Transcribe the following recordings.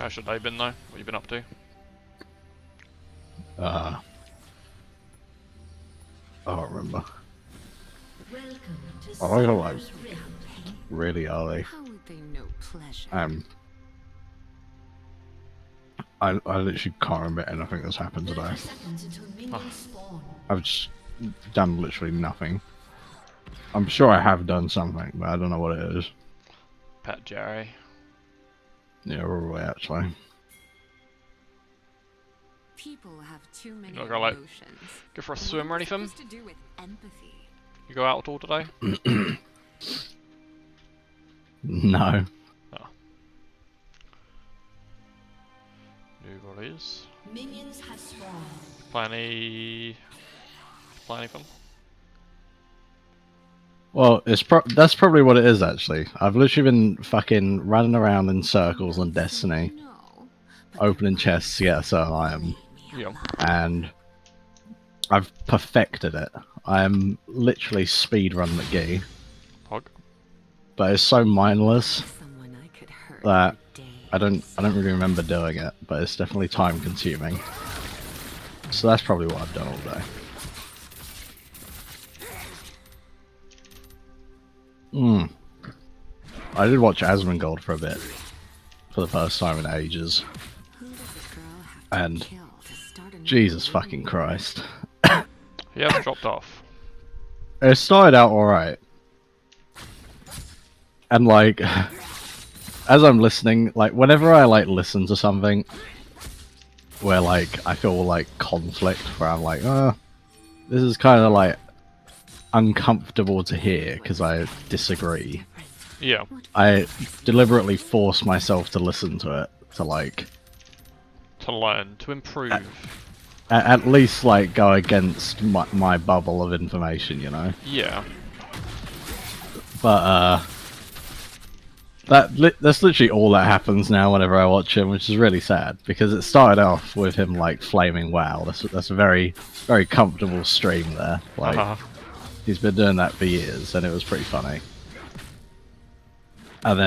How's your day been though? What you been up to? I don't remember. I like how like really early. How would they know pleasure? I literally can't remember anything that's happened today. I've just done literally nothing. I'm sure I have done something, but I don't know what it is. Pet Jerry. Yeah, probably actually. People have too many Not gonna, like, emotions. go for a swim or anything? What's to do with empathy? You go out at all today? No. Oh. New bodies. Minions have spawned. Play anything? Well, that's probably what it is actually. I've literally been fucking running around in circles on Destiny, No, opening chests to get a certain item, Yeah. and I've perfected it. I am literally speedrun McGee, Hog. but it's so mindless someone I could hurt that for days. I don't really remember doing it, but it's definitely time consuming. So that's probably what I've done all day. I did watch Asmongold for a bit, for the first time in ages, Who does a girl have and to kill to start a new Jesus romance? fucking Christ. He hasn't dropped off. It started out alright. And like, as I'm listening, like whenever I like listen to something where like I feel like conflict, where I'm like, this is kind of like uncomfortable to hear because I disagree. Yeah. I deliberately force myself to listen to it to like To learn, to improve. at least like go against my bubble of information, you know. Yeah. But that's literally all that happens now whenever I watch him, which is really sad because it started off with him like flaming WoW. That's a very comfortable stream there. Like he's been doing that for years, and it was pretty funny. And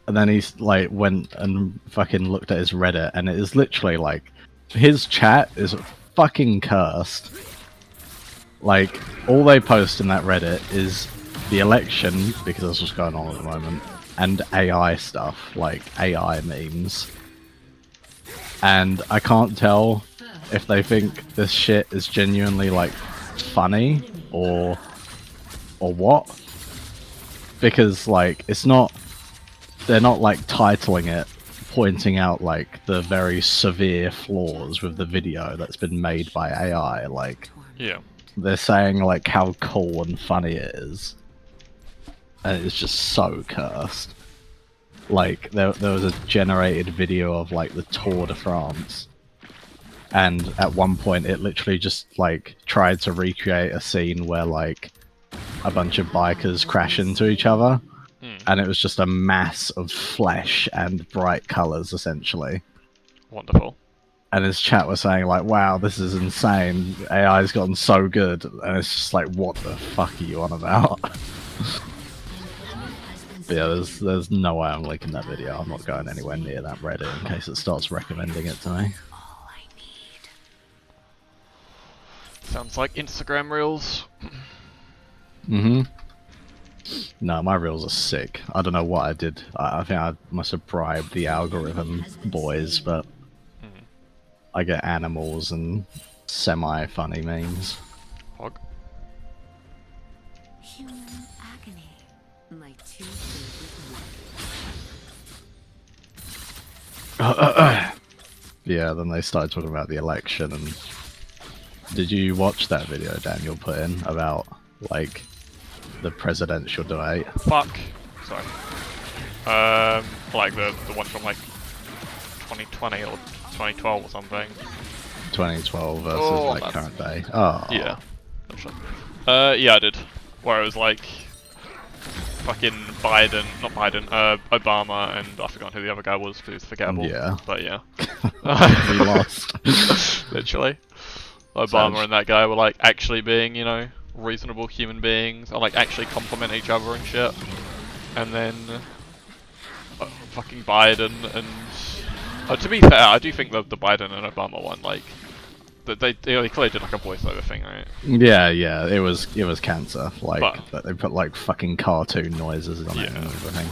then he's like went and fucking looked at his Reddit, and it is literally like his chat is fucking cursed. Like all they post in that Reddit is the election, because that's what's going on at the moment, and AI stuff, like AI memes. And I can't tell if they think this shit is genuinely like funny or what, because like it's not, they're not like titling it pointing out like the very severe flaws with the video that's been made by AI. Like Yeah. they're saying like how cool and funny it is, and it's just so cursed. Like there was a generated video of like the Tour de France, and at one point it literally just like tried to recreate a scene where like a bunch of bikers crash into each other, and it was just a mass of flesh and bright colors essentially. Wonderful. And his chat was saying like, wow, this is insane, AI's gotten so good, and it's just like, what the fuck are you on about? But yeah, there's no way I'm linking that video. I'm not going anywhere near that Reddit in case it starts recommending it to me. All I need. Sounds like Instagram Reels. No, my reels are sick. I don't know what I did. I think I must have bribed the algorithm boys, but I get animals and semi-funny memes. Hog. Human agony. My two favorite Yeah, then they started talking about the election, and did you watch that video Daniel put in about like the presidential debate? Fuck. Sorry. Like the one from like 2020 or 2012 or something. 2012 versus like that's- current day. Oh. Yeah. Not sure. Yeah, I did. Where it was like fucking Biden, not Biden, Obama, and I forgot who the other guy was because it's forgettable. Yeah. But yeah. We lost. Literally. Obama and that guy were like actually being, you know, reasonable human beings and like actually compliment each other and shit. And then fucking Biden and. To be fair, I do think the Biden and Obama one, like, they clearly did like a voiceover thing, right? Yeah, it was cancer. Like, But- they put like fucking cartoon noises on it and Yeah. everything.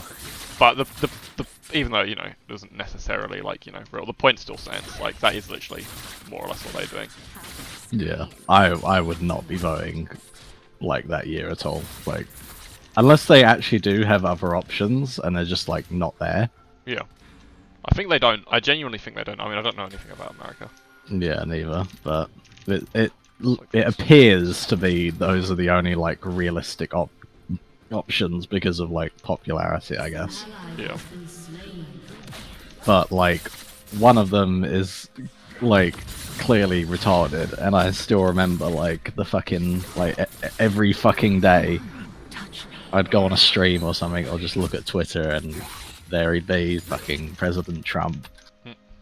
But the even though you know it doesn't necessarily like real, the point still stands. Like that is literally more or less what they're doing. Yeah, I would not be voting like that year at all. Like, unless they actually do have other options and they're just like not there. Yeah, I think they don't. I genuinely think they don't. I mean, I don't know anything about America. Yeah, neither. But it appears to be those are the only like realistic options because of like popularity, I guess. Yeah, But like one of them is like clearly retarded, and I still remember like the fucking like every fucking day I'd go on a stream or something or just look at Twitter and there he'd be fucking President Trump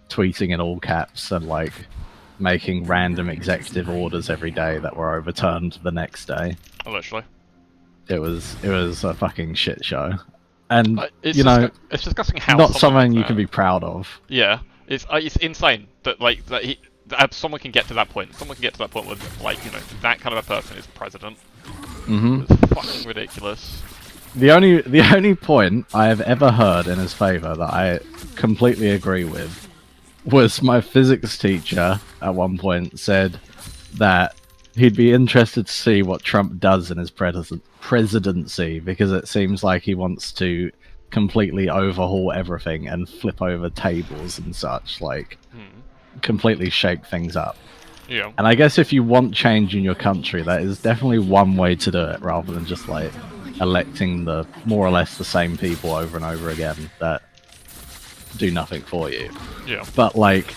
tweeting in all caps and like making random executive orders every day that were overturned the next day. literally. It was a fucking shit show. And It's you know, it's disgusting how not someone something you like can that- be proud of. Yeah, it's insane that someone can get to that point. Someone can get to that point with like that kind of a person is president. Hmm. It's fucking ridiculous. The only point I have ever heard in his favour that I completely agree with was my physics teacher at one point said that he'd be interested to see what Trump does in his presidency because it seems like he wants to completely overhaul everything and flip over tables and such, like completely shake things up. Yeah. And I guess if you want change in your country, that is definitely one way to do it, rather than just like electing the more or less the same people over and over again that do nothing for you. Yeah. But like,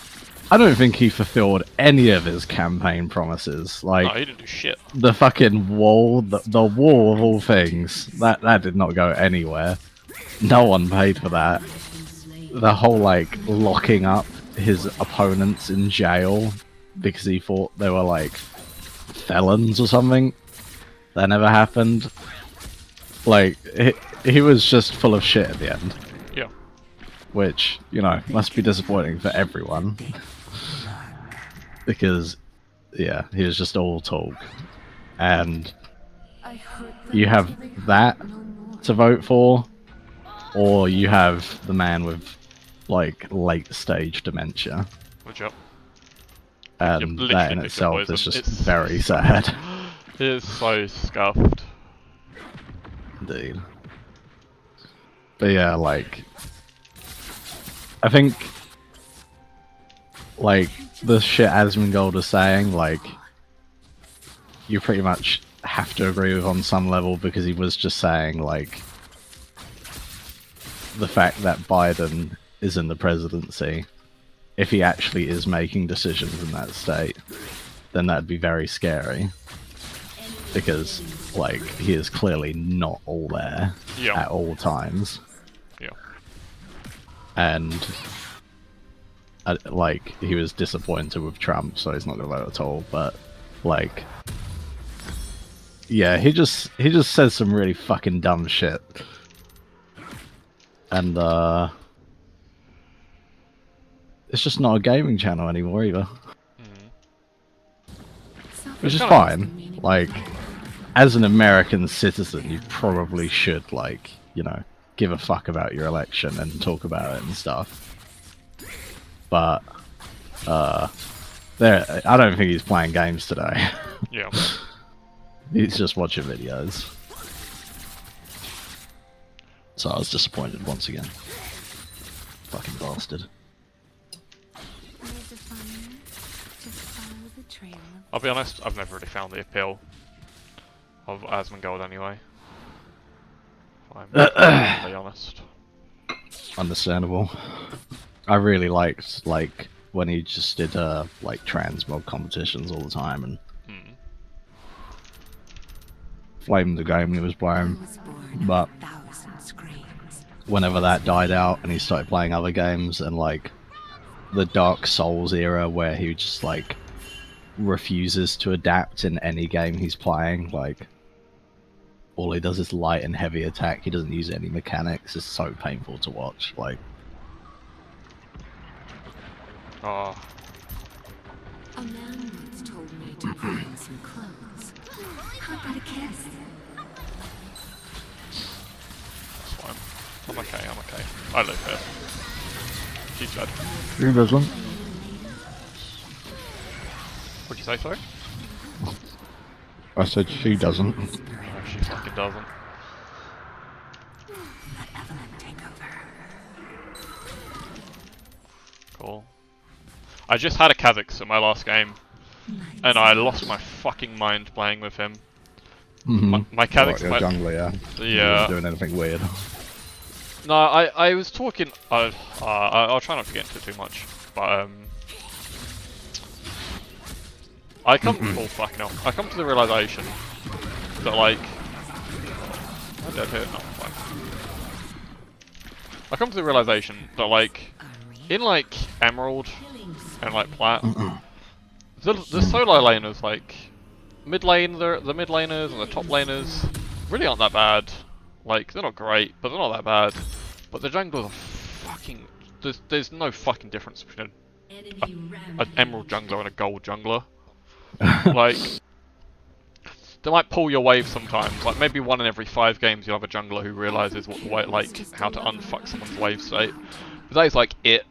I don't think he fulfilled any of his campaign promises. Like, No, he didn't do shit. the fucking wall, the wall of all things, that did not go anywhere. No one paid for that. The whole like locking up his opponents in jail because he thought they were like felons or something, that never happened. Like, he was just full of shit at the end. Yeah. Which, you know, must be disappointing for everyone. Because, yeah, he was just all talk. And you have that to vote for, or you have the man with, like, late stage dementia. Good job. And You're that in literally itself poison. is just It's- very sad. It's so scuffed. Indeed. But yeah, like, I think, like, the shit Asmongold is saying, like, you pretty much have to agree with on some level, because he was just saying, like, the fact that Biden is in the presidency, if he actually is making decisions in that state, then that'd be very scary. Because, like, he is clearly not all there Yeah. at all times. Yeah. And, like, he was disappointed with Trump, so he's not going to vote at all. But, like, yeah, he just says some really fucking dumb shit. And, it's just not a gaming channel anymore either. Which is fine. Like, as an American citizen, you probably should, like, you know, give a fuck about your election and talk about it and stuff. But, I don't think he's playing games today. Yeah. He's just watching videos. So I was disappointed once again. Fucking bastard. I'll be honest, I've never really found the appeal of Asmongold anyway. If I'm to be honest. Understandable. I really liked, like, when he just did, like, trans mod competitions all the time and flamed the game he was playing. But whenever that died out and he started playing other games, and, like, the Dark Souls era where he just, like, refuses to adapt in any game he's playing, like, all he does is light and heavy attack, he doesn't use any mechanics, it's so painful to watch. Like, Oh, A man once told me to put on some clothes. How about a kiss? that's fine. I'm okay, I'm okay. I live here. She's dead. Who doesn't? What'd you say, sorry? I said she doesn't. No, she fucking doesn't. Let Evelynn take over. Cool. I just had a Kha'Zix in my last game, and I lost my fucking mind playing with him. My Kha'Zix... Your jungler, yeah. Yeah. He wasn't doing anything weird. No, I was talking... I'll try not to get into it too much, but I come... oh, fucking hell. I come to the realisation that, like... Am I dead here? No, fine. I come to the realisation that, like, in, like, Emerald and, like, Plat, the solo laners, like, mid lane, the mid laners and the top laners really aren't that bad. Like, they're not great, but they're not that bad. But the junglers are fucking... There's no fucking difference between an Emerald jungler and a Gold jungler. Like, they might pull your wave sometimes. Like, maybe 1 in every 5 games you'll have a jungler who realises what the way, like, how to unfuck someone's wave state. But that is, like, it.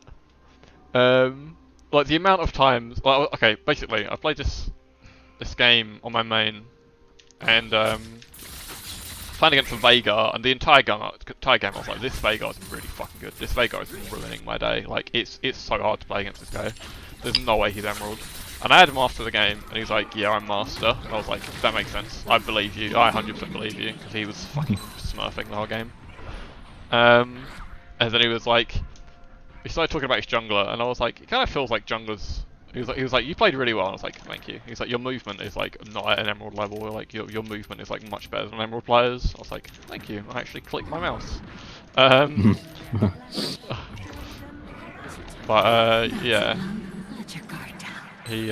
Like, the amount of times... Well, okay, basically, I played this game on my main, and, playing against a Veigar, and the entire game I was like, this Veigar is really fucking good. This Veigar is ruining my day. Like, it's so hard to play against this guy. There's no way he's Emerald. And I had him after the game, and he's like, yeah, I'm Master. And I was like, that makes sense. I believe you. I 100% believe you, because he was fucking smurfing the whole game. And then he was like, he started talking about his jungler, and I was like, it kind of feels like junglers... He was like, you played really well. And I was like, thank you. He's like, your movement is like not at an Emerald level. Like your movement is like much better than Emerald players. I was like, thank you. I actually clicked my mouse. But yeah, Let your guard down. he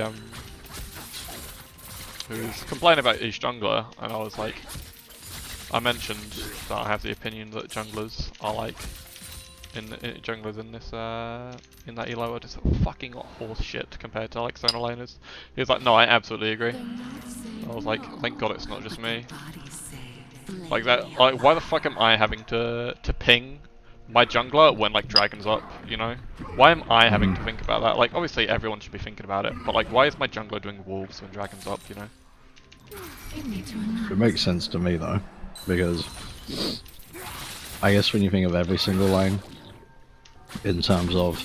was complaining about his jungler, and I was like, I mentioned that I have the opinion that junglers are like junglers in this in that elo are just fucking horse shit compared to like Zona laners. He was like, no, I absolutely agree. I was like, thank God it's not just me. Like that, like why the fuck am I having to ping my jungler when like Dragon's up, you know? Why am I having to think about that? Like obviously everyone should be thinking about it, but like why is my jungler doing wolves when Dragon's up, you know? It makes sense to me though, because I guess when you think of every single lane, in terms of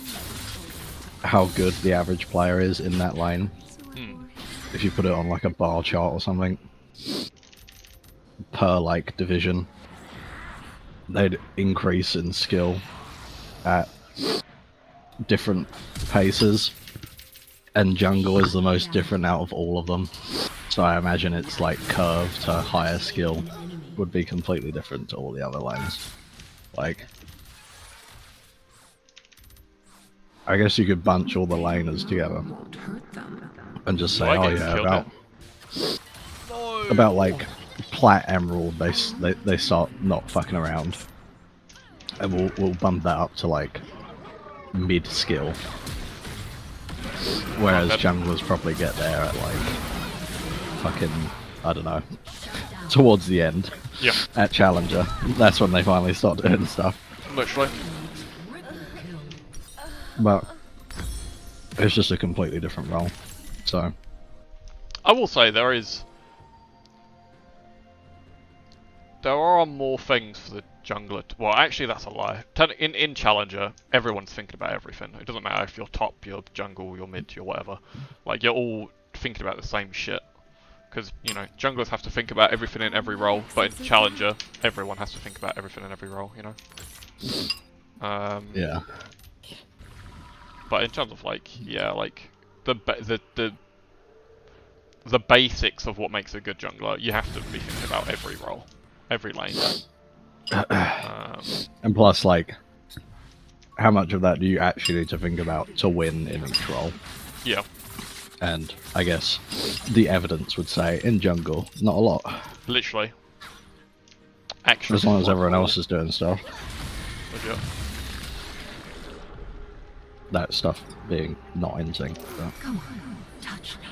how good the average player is in that lane, if you put it on like a bar chart or something, per like division, they'd increase in skill at different paces, and jungle is the most different out of all of them. So I imagine it's like curve to higher skill would be completely different to all the other lanes. Like, I guess you could bunch all the laners together and just say, oh yeah, about like Plat Emerald, they start not fucking around, and we'll bump that up to like mid skill, whereas junglers probably get there at like fucking, I don't know, towards the end. Yeah. At Challenger, that's when they finally start doing stuff. Literally. But it's just a completely different role. So I will say there are more things for the jungler. Well, actually, that's a lie. In Challenger, everyone's thinking about everything. It doesn't matter if you're top, you're jungle, you're mid, you're whatever. Like you're all thinking about the same shit. Because you know, junglers have to think about everything in every role, but in Challenger, everyone has to think about everything in every role. You know. yeah. But in terms of like, yeah, like the basics of what makes a good jungler, you have to be thinking about every role, every lane. And plus, like, how much of that do you actually need to think about to win in each role? Yeah. And I guess the evidence would say in jungle, not a lot. Literally. Actually, as long as everyone else is doing stuff. Legit. that stuff being not in sync. But... Come on, touch me.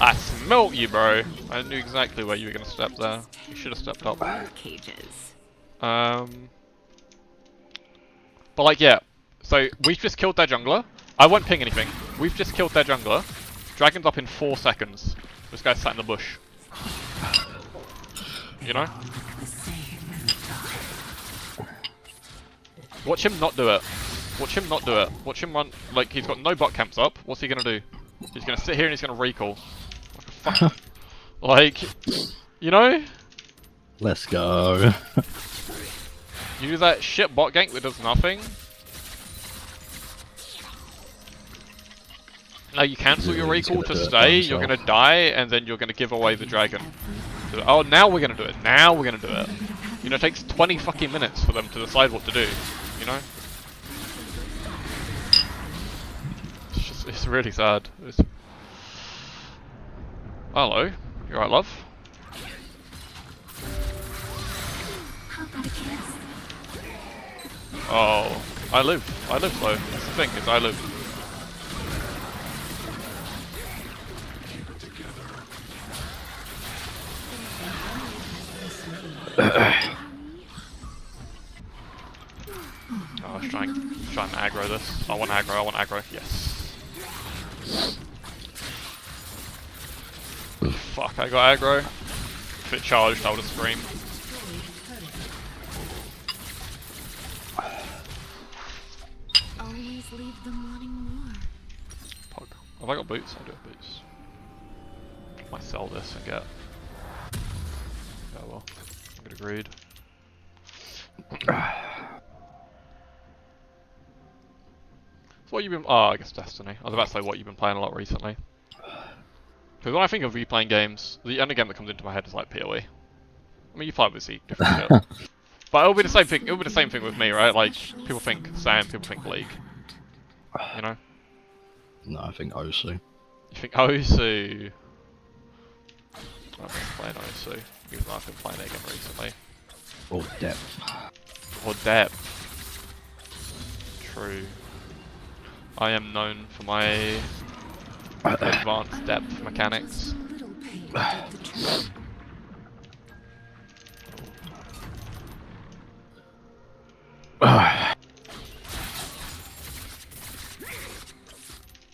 I smelt you, bro. I knew exactly where you were gonna step there. You should have stepped up. Cages. But like, yeah. So we've just killed their jungler. I won't ping anything. We've just killed their jungler. Dragon's up in 4 seconds. This guy's sat in the bush. You know? Watch him not do it. Watch him not do it. Watch him run. Like, he's got no bot camps up. What's he gonna do? He's gonna sit here and he's gonna recall. Like a fuck. Like, you know? Let's go. You do that shit bot gank that does nothing. Now you cancel your recall to stay, you're gonna die, and then you're gonna give away the dragon. So, oh, now we're gonna do it. Now we're gonna do it. You know, it takes 20 fucking minutes for them to decide what to do. You know? It's just, it's really sad. It's... Hello. You alright, love? Oh, I live though. That's the thing, is I live. Oh, I was trying to aggro this. I want aggro, yes. Fuck, I got aggro. If it charged, I would have screamed. Always leave them wanting more. Pog. Have I got boots? I do have boots. Might sell this and get... Oh well. I'm gonna greed. So what you been... Oh, I guess Destiny. I was about to say what you've been playing a lot recently. Because when I think of you playing games, the only game that comes into my head is like PoE. I mean, you play obviously different shit. But it'll be the same thing. It'll be the same thing with me, right? Like people think Sam, people think League. You know? No, I think Osu. You think Osu? I've been playing Osu, even though I've been playing it again recently. Or depth. Or depth. True. I am known for my advanced depth mechanics.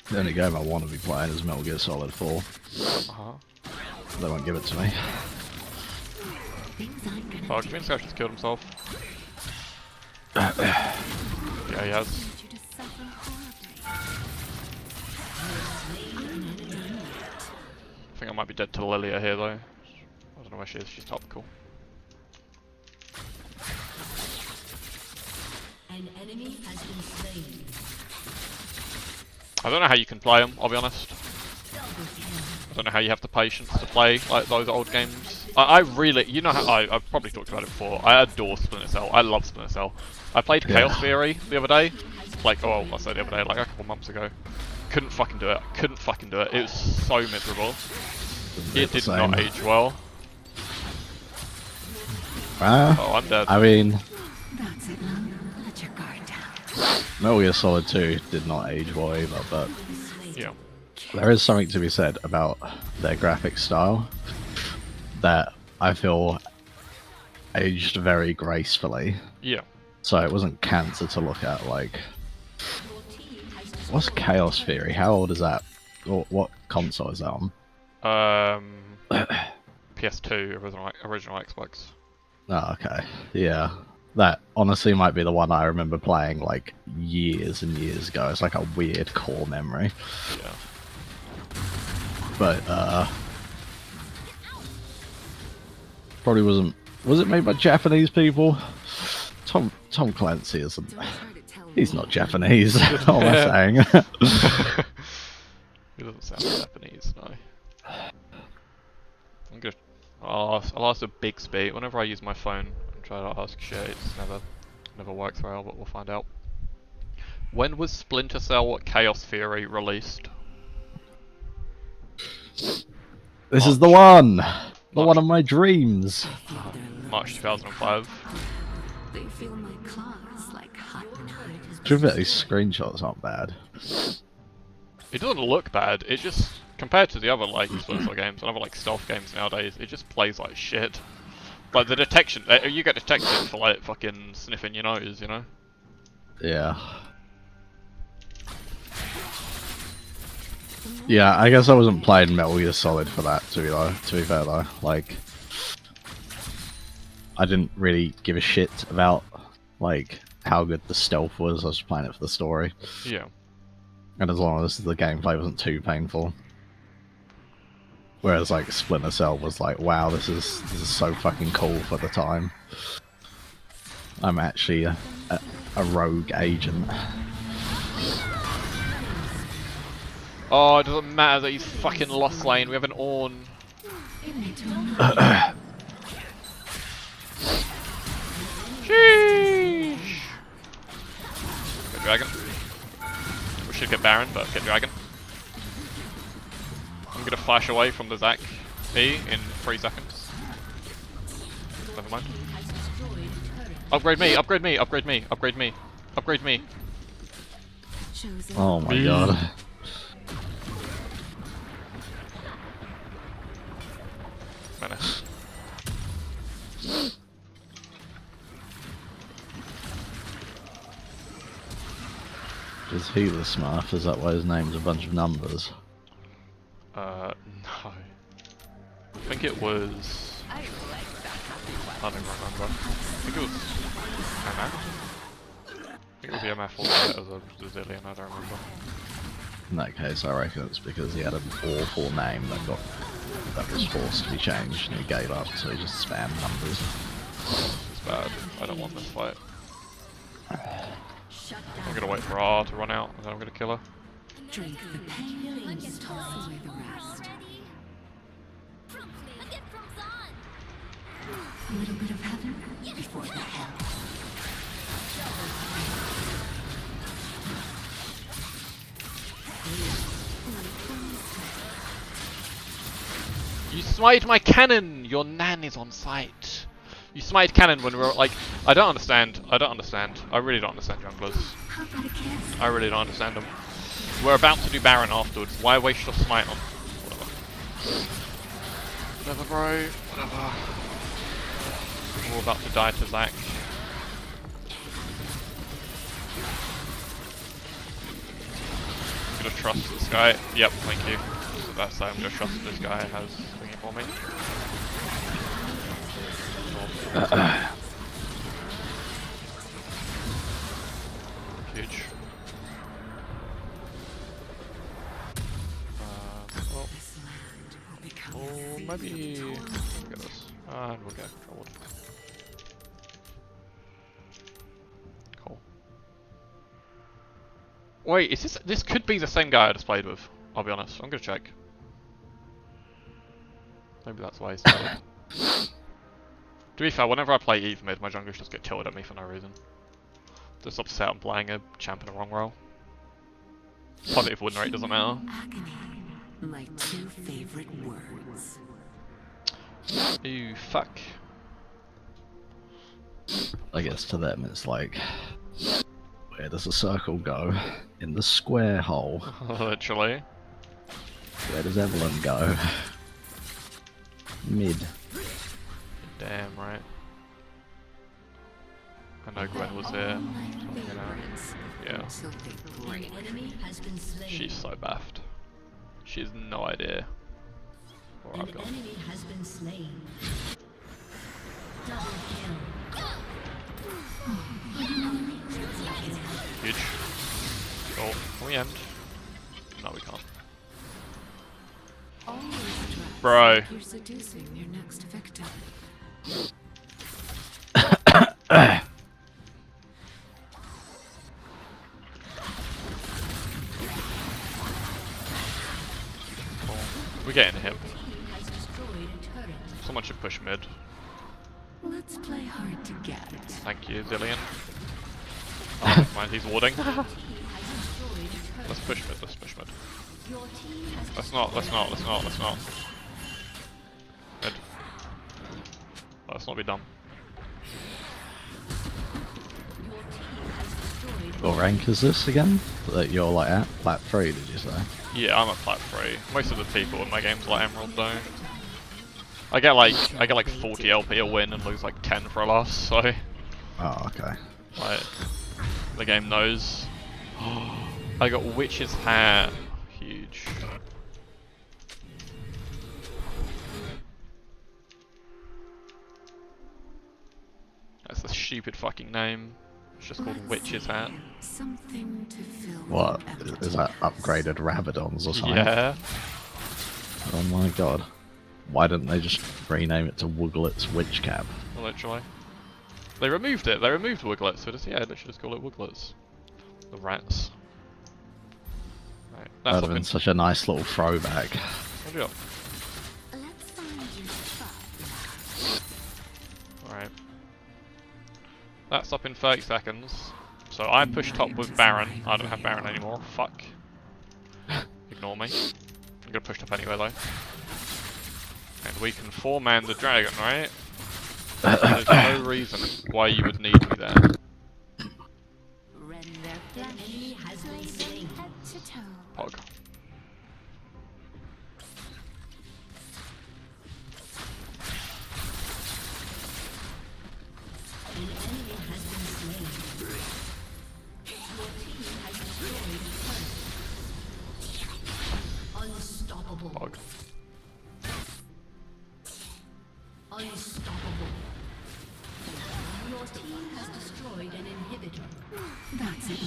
The only game I want to be playing is Metal Gear Solid 4. Uh-huh. They won't give it to me. Oh, do you think this guy just killed himself? Yeah, he has. I think I might be dead to Lilia here though. I don't know where she is, she's topical. An enemy has been slain. I don't know how you can play them, I'll be honest. I don't know how you have the patience to play like those old games. I really, you know how, I've probably talked about it before, I adore Splinter Cell, I love Splinter Cell. I played Chaos Theory the other day, like, oh, I say the other day, like a couple months ago. Couldn't fucking do it, it was so miserable. It did not age well. Oh, I'm dead. I mean, That's it, love. Let your guard down. Metal Gear Solid 2 did not age well either, but Yeah. there is something to be said about their graphic style that I feel aged very gracefully. Yeah. So it wasn't cancer to look at, like... What's Chaos Theory? How old is that? Or what console is that on? PS2, original Xbox. Oh, okay. Yeah. That honestly might be the one I remember playing like years and years ago. It's like a weird core memory. Yeah. But probably wasn't. Was it made by Japanese people? Tom Clancy isn't. He's not Japanese. What am I saying? He doesn't sound Japanese, no. I'm good. I'll ask a big speed. Whenever I use my phone and try to ask shit, it's never works well, but we'll find out. When was Splinter Cell Chaos Theory released? This is the one! The one of my dreams! March 2005. They feel my claws like hot knives. To be fair, these screenshots aren't bad. It doesn't look bad, it just, compared to the other like split games and other like stealth games nowadays, it just plays like shit. Like the detection, you get detected for like fucking sniffing your nose, you know? Yeah. Yeah, I guess I wasn't playing Metal Gear Solid for that, to be fair though. Like, I didn't really give a shit about, like, how good the stealth was. I was just playing it for the story. Yeah. And as long as the gameplay wasn't too painful. Whereas, like, Splinter Cell was like, wow, this is so fucking cool for the time. I'm actually a rogue agent. Oh, it doesn't matter that he's fucking lost lane, we have an Ornn. Sheesh! Get dragon. We should get Baron, but get dragon. I'm gonna flash away from the Zac E in 3 seconds. Never mind. Upgrade me, upgrade me, upgrade me, upgrade me, upgrade me. Oh my god. Menace. Is he the Smurf? Is that why his name's a bunch of numbers? No. I think it was... I don't even remember. I think it was... MF? I think it was the MF or the Zillion, I don't remember. In that case, I reckon it's because he had an awful name that was forced to be changed, and he gave up, so he just spammed numbers. It's bad. I don't want this fight. I'm gonna wait for R to run out, and then I'm gonna kill her. Drink the pain and toss away the rest. A little bit of heaven before the hell. You smite my cannon! Your nan is on site. You smite cannon when we're like... I don't understand. I really don't understand junglers. I really don't understand them. We're about to do Baron afterwards. Why waste your smite on... Whatever. Whatever, bro. Whatever. We're about to die to Zac. I'm gonna trust this guy. Yep, thank you. So that's how I'm gonna trust this guy has thingy for me. Huge. Well, maybe look at this. And we'll get forward. Cool. Wait, is this could be the same guy I just played with, I'll be honest. I'm gonna check. Maybe that's why he's dead. To be fair, whenever I play Eve mid, my junglers just get tilted at me for no reason. Just upset I'm playing a champ in the wrong role. Positive win rate doesn't matter. Agony, my 2 favorite words. Ooh, fuck. I guess to them it's like, where does a circle go? In the square hole. Literally. Where does Evelynn go? Mid. Damn right. I know Gwen was there. Yeah. She's so baffed. She has no idea where I've gone. Huge. Oh, can we end? No, we can't. Bro. You're seducing your next victim. We're getting him. Someone should push mid. Let's play hard to get. Thank you, Zillion. Oh, never mind, he's warding. Let's push mid, let's push mid. Let's not. Mid. Let's not be dumb. What rank is this again? That you're like at? Plat 3, did you say? Yeah, I'm at Plat 3. Most of the people in my games like Emerald though. I get like 40 LP a win and lose like 10 for a loss, so Oh, okay. like the game knows. I got Witch's Hat. Huge. That's a stupid fucking name. It's just called Witch's Hat. Something to fill What? with Is that upgraded Rabadons or something? Yeah. Oh my god. Why didn't they just rename it to Wooglet's Witch Cap? Literally. They removed it. They removed Wigglets. So just, yeah, they should just call it Wigglets. The rats. Right. That would have been such a nice little throwback. Hold you up. Let's find you spot. Alright. That's up in 30 seconds. So I push top with Baron. I don't have Baron anymore. Fuck. Ignore me. I'm gonna push top anyway though. And we can 4-man the dragon, right? There's no reason why you would need me there. Rend their flesh. Enemy has been slain. Head to toe. Pog. An enemy has been slain. Your team has destroyed a turret. Unstoppable. Pog. Unstoppable. Your team has destroyed an inhibitor. That's it.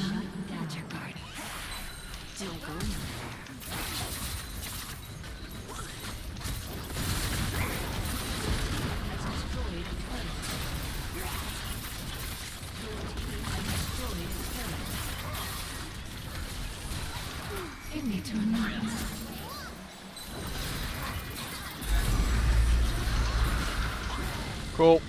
That's your guard. Don't go nowhere. Has destroyed a turret. Your team has destroyed a turret. Give me 2 minutes. Cool.